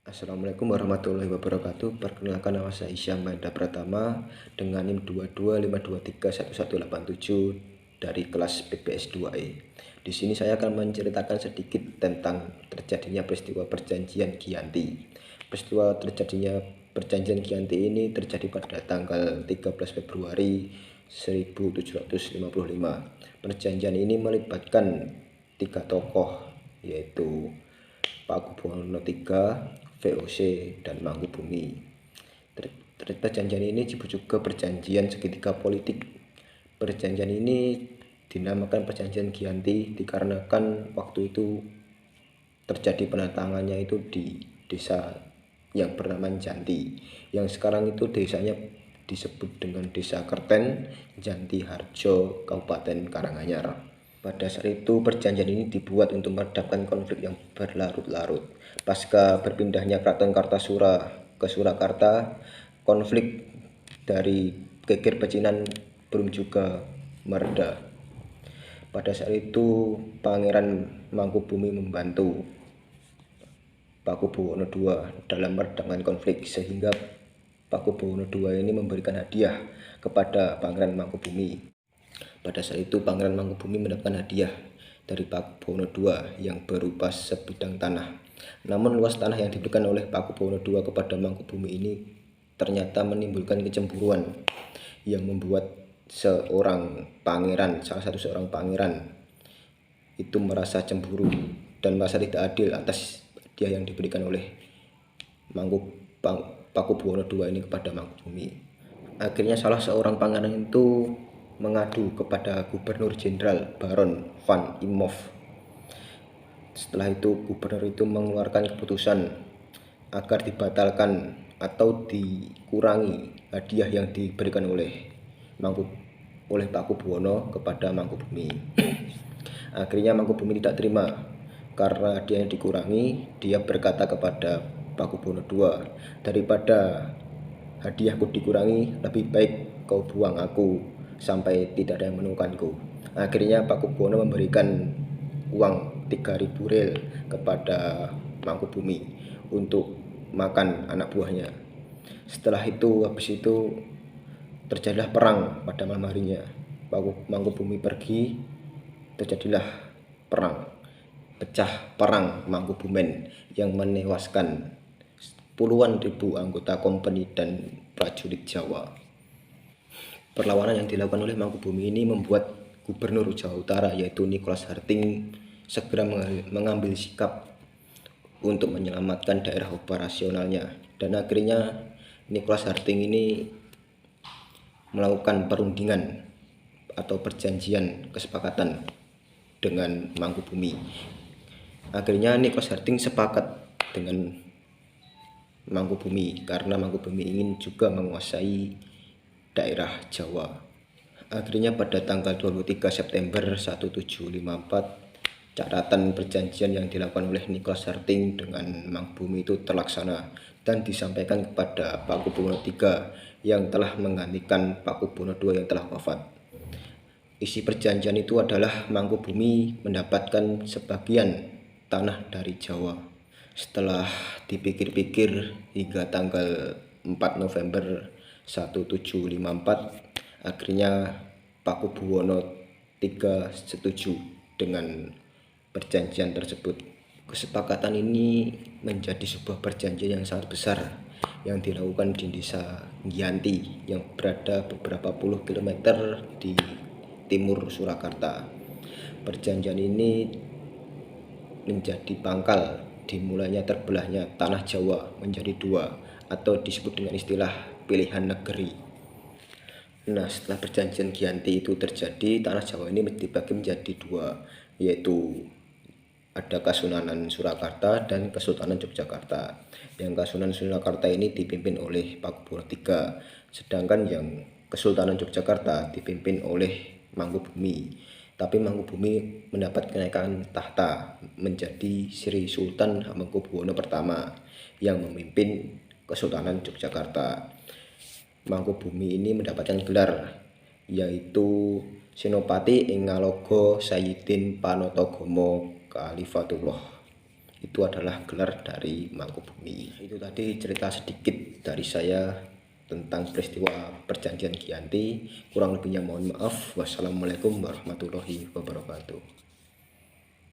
Assalamualaikum warahmatullahi wabarakatuh. Perkenalkan, nama saya Isyam Mahendra Pratama dengan NIM 2252311187 dari kelas PPS 2E. Di sini saya akan menceritakan sedikit tentang terjadinya peristiwa perjanjian Giyanti. Peristiwa terjadinya perjanjian Giyanti ini terjadi pada tanggal 13 Februari 1755. Perjanjian ini melibatkan tiga tokoh, yaitu Pakubuwono III, VOC, dan Mangkubumi. Perjanjian ini disebut juga perjanjian segitiga politik. Perjanjian ini dinamakan perjanjian Giyanti dikarenakan waktu itu terjadi penandatangannya itu di desa yang bernama Janti, yang sekarang itu desanya disebut dengan Desa Kerten, Janti Harjo, Kabupaten Karanganyar. Pada saat itu perjanjian ini dibuat untuk meredamkan konflik yang berlarut-larut. Pasca berpindahnya Keraton Kartasura ke Surakarta, konflik dari Geger Pecinan belum juga mereda. Pada saat itu Pangeran Mangkubumi membantu Pakubuwono II dalam meredamkan konflik, sehingga Pakubuwono II ini memberikan hadiah kepada Pangeran Mangkubumi. Pada saat itu Pangeran Mangkubumi mendapatkan hadiah dari Pakubuwono II yang berupa sebidang tanah. Namun luas tanah yang diberikan oleh Pakubuwono II kepada Mangkubumi ini ternyata menimbulkan kecemburuan yang membuat salah satu seorang pangeran itu merasa cemburu dan merasa tidak adil atas hadiah yang diberikan oleh Pakubuwono II ini kepada Mangkubumi. Akhirnya salah seorang pangeran itu mengadu kepada Gubernur Jenderal Baron van Imhoff. Setelah itu gubernur itu mengeluarkan keputusan agar dibatalkan atau dikurangi hadiah yang diberikan oleh Pakubuwono kepada Mangkubumi. Akhirnya Mangkubumi tidak terima karena hadiah yang dikurangi. Dia berkata kepada Pakubuwono II, "Daripada hadiahku dikurangi, lebih baik kau buang aku sampai tidak ada yang menemukanku." Akhirnya Pakubuwono memberikan uang 3.000 ril kepada Mangkubumi untuk makan anak buahnya. Setelah itu, habis itu terjadilah perang pada malam harinya. Mangkubumi pergi, terjadilah perang. Pecah perang Mangkubumen yang menewaskan puluhan ribu anggota kompeni dan prajurit Jawa. Perlawanan yang dilakukan oleh Mangkubumi ini membuat Gubernur Jawa Utara, yaitu Nicholas Harting, segera mengambil sikap untuk menyelamatkan daerah operasionalnya, dan akhirnya Nicholas Harting ini melakukan perundingan atau perjanjian kesepakatan dengan Mangkubumi. Akhirnya Nicholas Harting sepakat dengan Mangkubumi karena Mangkubumi ingin juga menguasai daerah Jawa. Akhirnya pada tanggal 23 September 1754, catatan perjanjian yang dilakukan oleh Nicholas Harting dengan Mangkubumi itu terlaksana dan disampaikan kepada Pakubuwono III yang telah menggantikan Pakubuwono II yang telah wafat. Isi perjanjian itu adalah Mangkubumi mendapatkan sebagian tanah dari Jawa. Setelah dipikir-pikir hingga tanggal 4 November 1754, akhirnya Pakubuwono III setuju dengan perjanjian tersebut. Kesepakatan ini menjadi sebuah perjanjian yang sangat besar yang dilakukan di desa Giyanti yang berada beberapa puluh kilometer di timur Surakarta. Perjanjian ini menjadi pangkal dimulainya terbelahnya tanah Jawa menjadi dua, atau disebut dengan istilah pilihan negeri. Nah, setelah perjanjian Giyanti itu terjadi, tanah Jawa ini dibagi menjadi dua, yaitu ada Kasunanan Surakarta dan Kesultanan Yogyakarta. Yang Kasunanan Surakarta ini dipimpin oleh Pakubuwono III, sedangkan yang Kesultanan Yogyakarta dipimpin oleh Mangkubumi. Tapi Mangkubumi mendapat kenaikan tahta menjadi Sri Sultan Hamengkubuwono I yang memimpin Kesultanan Yogyakarta. Mangkubumi ini mendapatkan gelar yaitu Senopati ing Ngaloga Sayyidin Panatagama Khalifatullah. itu adalah gelar dari Mangkubumi. Itu tadi cerita sedikit dari saya tentang peristiwa perjanjian Giyanti. Kurang lebihnya mohon maaf. Wassalamualaikum warahmatullahi wabarakatuh.